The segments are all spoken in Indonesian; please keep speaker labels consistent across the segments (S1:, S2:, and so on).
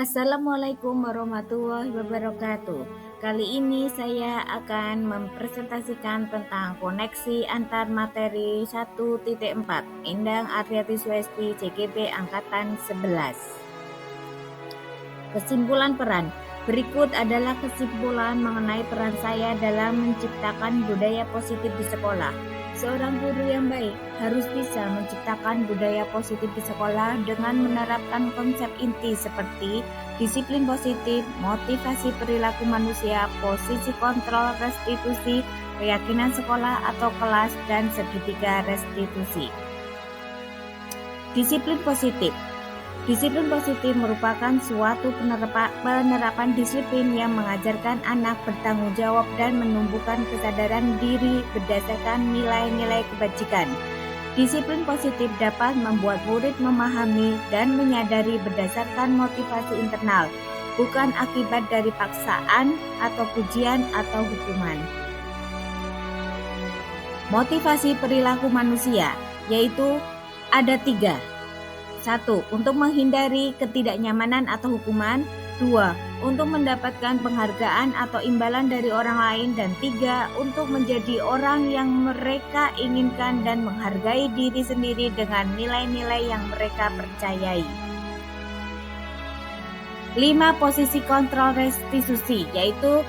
S1: Assalamualaikum warahmatullahi wabarakatuh. Kali ini saya akan mempresentasikan tentang koneksi antar materi 1.4 Endang Aryati Swesti CGP Angkatan 11. Kesimpulan peran. Berikut adalah kesimpulan mengenai peran saya dalam menciptakan budaya positif di sekolah. Seorang guru yang baik harus bisa menciptakan budaya positif di sekolah dengan menerapkan konsep inti seperti disiplin positif, motivasi perilaku manusia, posisi kontrol restitusi, keyakinan sekolah atau kelas, dan segitiga restitusi. Disiplin positif. Disiplin positif merupakan suatu penerapan disiplin yang mengajarkan anak bertanggung jawab dan menumbuhkan kesadaran diri berdasarkan nilai-nilai kebajikan. Disiplin positif dapat membuat murid memahami dan menyadari berdasarkan motivasi internal, bukan akibat dari paksaan atau pujian atau hukuman. Motivasi perilaku manusia, yaitu ada 3. 1. Untuk menghindari ketidaknyamanan atau hukuman. 2. Untuk mendapatkan penghargaan atau imbalan dari orang lain. Dan 3. Untuk menjadi orang yang mereka inginkan dan menghargai diri sendiri dengan nilai-nilai yang mereka percayai. 5. Posisi kontrol restitusi, yaitu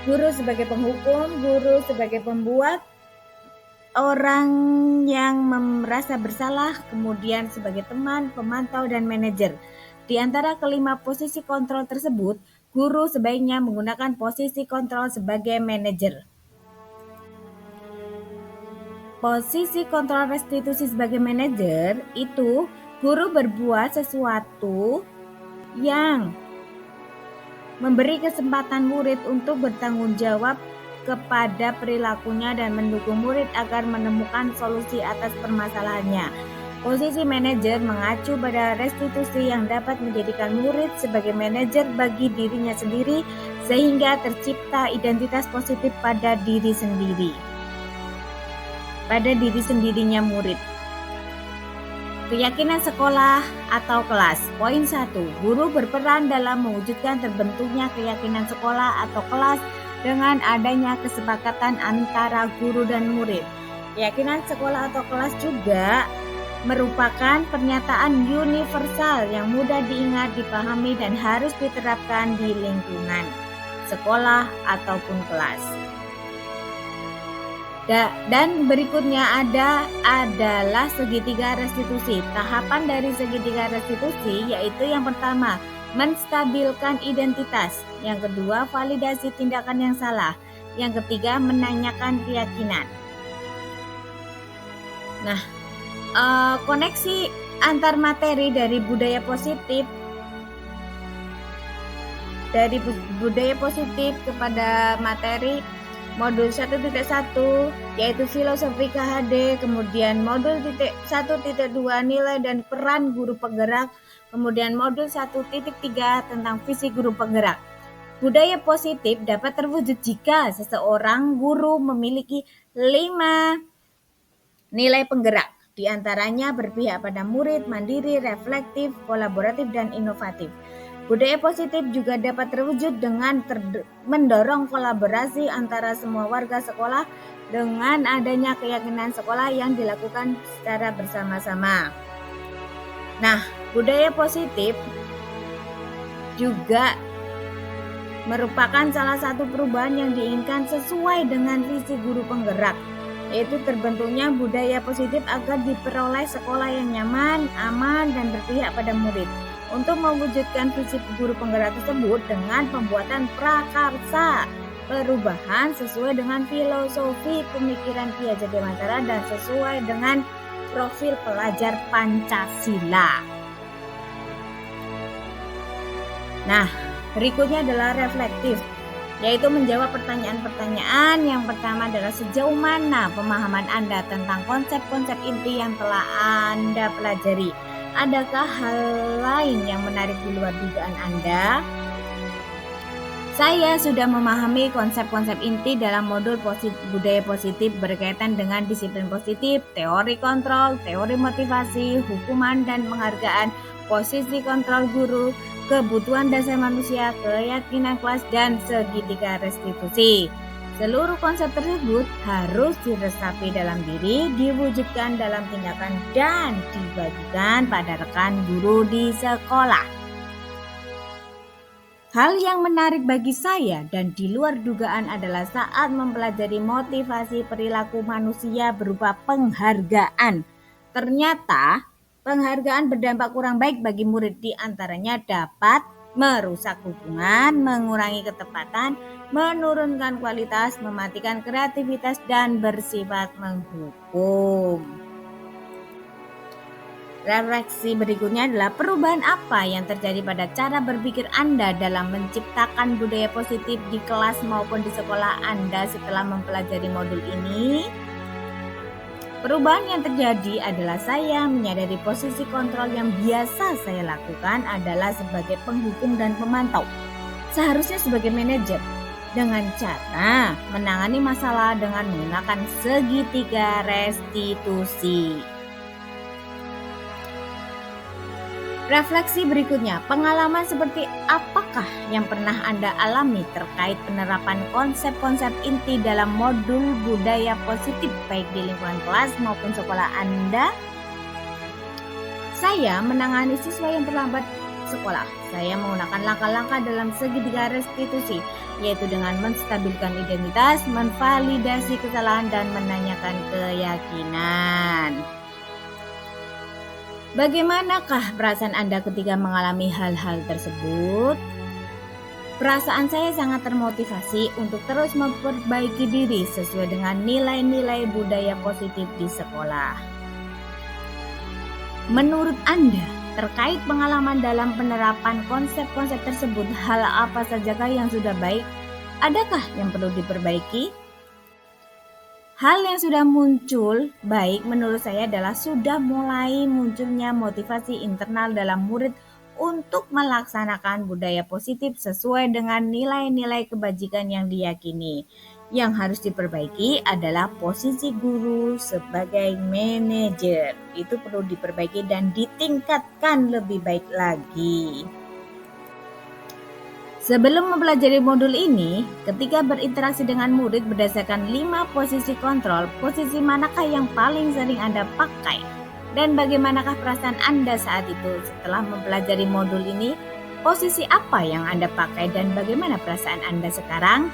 S1: guru sebagai penghukum, guru sebagai pembuat, orang yang merasa bersalah, kemudian sebagai teman, pemantau, dan manajer. Di antara kelima posisi kontrol tersebut, guru sebaiknya menggunakan posisi kontrol sebagai manajer. Posisi kontrol restitusi sebagai manajer itu guru berbuat sesuatu yang memberi kesempatan murid untuk bertanggung jawab kepada perilakunya dan mendukung murid agar menemukan solusi atas permasalahannya. Posisi manajer mengacu pada restitusi yang dapat menjadikan murid sebagai manajer bagi dirinya sendiri sehingga tercipta identitas positif pada diri sendiri. Pada diri sendirinya murid. Keyakinan sekolah atau kelas. Poin 1. Guru berperan dalam mewujudkan terbentuknya keyakinan sekolah atau kelas dengan adanya kesepakatan antara guru dan murid. Keyakinan sekolah atau kelas juga merupakan pernyataan universal yang mudah diingat, dipahami, dan harus diterapkan di lingkungan sekolah ataupun kelas. Dan berikutnya adalah segitiga restitusi. Tahapan dari segitiga restitusi yaitu yang pertama, menstabilkan identitas. Yang kedua, validasi tindakan yang salah. Yang ketiga, menanyakan keyakinan. Nah, koneksi antar materi dari budaya positif kepada materi modul 1.1 yaitu filosofi KHD, kemudian modul 1.2 nilai dan peran guru penggerak, kemudian modul 1.3 tentang visi guru penggerak. Budaya positif dapat terwujud jika seseorang guru memiliki 5 nilai penggerak, di antaranya berpihak pada murid, mandiri, reflektif, kolaboratif, dan inovatif. Budaya positif juga dapat terwujud dengan mendorong kolaborasi antara semua warga sekolah dengan adanya keyakinan sekolah yang dilakukan secara bersama-sama. Nah, budaya positif juga merupakan salah satu perubahan yang diinginkan sesuai dengan visi guru penggerak, yaitu terbentuknya budaya positif agar diperoleh sekolah yang nyaman, aman, dan berpihak pada murid. Untuk mewujudkan visi guru penggerak tersebut dengan pembuatan prakarsa perubahan sesuai dengan filosofi pemikiran Ki Hajar Dewantara dan sesuai dengan profil pelajar Pancasila. Nah, berikutnya adalah reflektif, yaitu menjawab pertanyaan-pertanyaan. Yang pertama adalah sejauh mana pemahaman Anda tentang konsep-konsep inti yang telah Anda pelajari? Adakah hal lain yang menarik di luar dugaan Anda? Saya sudah memahami konsep-konsep inti dalam modul budaya positif berkaitan dengan disiplin positif, teori kontrol, teori motivasi, hukuman dan penghargaan, posisi kontrol guru, kebutuhan dasar manusia, keyakinan kelas, dan segitiga restitusi. Seluruh konsep tersebut harus diresapi dalam diri, diwujudkan dalam tindakan, dan dibagikan pada rekan guru di sekolah. Hal yang menarik bagi saya dan di luar dugaan adalah saat mempelajari motivasi perilaku manusia berupa penghargaan. Ternyata penghargaan berdampak kurang baik bagi murid, di antaranya dapat merusak hubungan, mengurangi ketepatan, menurunkan kualitas, mematikan kreativitas, dan bersifat menghukum. Refleksi berikutnya adalah perubahan apa yang terjadi pada cara berpikir Anda dalam menciptakan budaya positif di kelas maupun di sekolah Anda setelah mempelajari modul ini. Perubahan yang terjadi adalah saya menyadari posisi kontrol yang biasa saya lakukan adalah sebagai penghukum dan pemantau. Seharusnya sebagai manajer dengan cara menangani masalah dengan menggunakan segitiga restitusi. Refleksi berikutnya, pengalaman seperti apakah yang pernah Anda alami terkait penerapan konsep-konsep inti dalam modul budaya positif baik di lingkungan kelas maupun sekolah Anda? Saya menangani siswa yang terlambat sekolah. Saya menggunakan langkah-langkah dalam segitiga restitusi, yaitu dengan menstabilkan identitas, menvalidasi kesalahan, dan menanyakan keyakinan. Bagaimanakah perasaan Anda ketika mengalami hal-hal tersebut? Perasaan saya sangat termotivasi untuk terus memperbaiki diri sesuai dengan nilai-nilai budaya positif di sekolah. Menurut Anda, terkait pengalaman dalam penerapan konsep-konsep tersebut, hal apa sajakah yang sudah baik? Adakah yang perlu diperbaiki? Hal yang sudah muncul baik menurut saya adalah sudah mulai munculnya motivasi internal dalam murid untuk melaksanakan budaya positif sesuai dengan nilai-nilai kebajikan yang diyakini. Yang harus diperbaiki adalah posisi guru sebagai manajer. Itu perlu diperbaiki dan ditingkatkan lebih baik lagi. Sebelum mempelajari modul ini, ketika berinteraksi dengan murid berdasarkan 5 posisi kontrol, posisi manakah yang paling sering Anda pakai? Dan bagaimanakah perasaan Anda saat itu? Setelah mempelajari modul ini, posisi apa yang Anda pakai dan bagaimana perasaan Anda sekarang?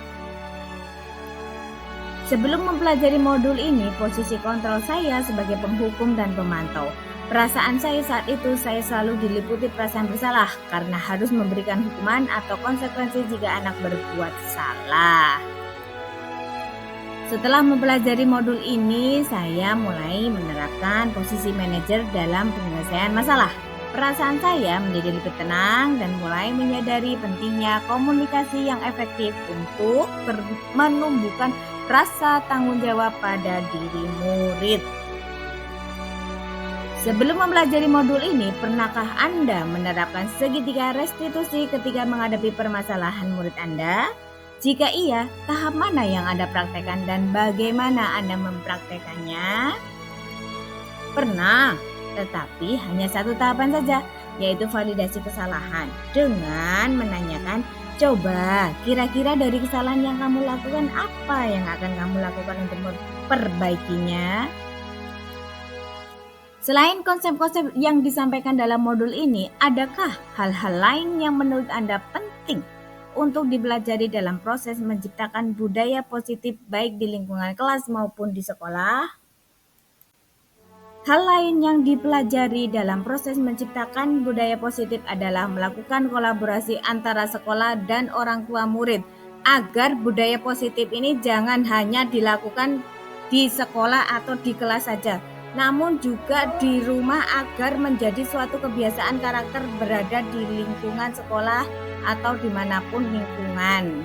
S1: Sebelum mempelajari modul ini, posisi kontrol saya sebagai penghukum dan pemantau. Perasaan saya saat itu, saya selalu diliputi perasaan bersalah karena harus memberikan hukuman atau konsekuensi jika anak berbuat salah. Setelah mempelajari modul ini, saya mulai menerapkan posisi manajer dalam penyelesaian masalah. Perasaan saya menjadi lebih tenang dan mulai menyadari pentingnya komunikasi yang efektif untuk menumbuhkan rasa tanggung jawab pada diri murid. Sebelum mempelajari modul ini, pernahkah Anda menerapkan segitiga restitusi ketika menghadapi permasalahan murid Anda? Jika iya, tahap mana yang Anda praktekkan dan bagaimana Anda mempraktekannya? Pernah, tetapi hanya satu tahapan saja, yaitu validasi kesalahan. Dengan menanyakan, coba kira-kira dari kesalahan yang kamu lakukan, apa yang akan kamu lakukan untuk memperbaikinya? Selain konsep-konsep yang disampaikan dalam modul ini, adakah hal-hal lain yang menurut Anda penting untuk dipelajari dalam proses menciptakan budaya positif baik di lingkungan kelas maupun di sekolah? Hal lain yang dipelajari dalam proses menciptakan budaya positif adalah melakukan kolaborasi antara sekolah dan orang tua murid agar budaya positif ini jangan hanya dilakukan di sekolah atau di kelas saja, namun juga di rumah agar menjadi suatu kebiasaan karakter berada di lingkungan sekolah atau dimanapun lingkungan.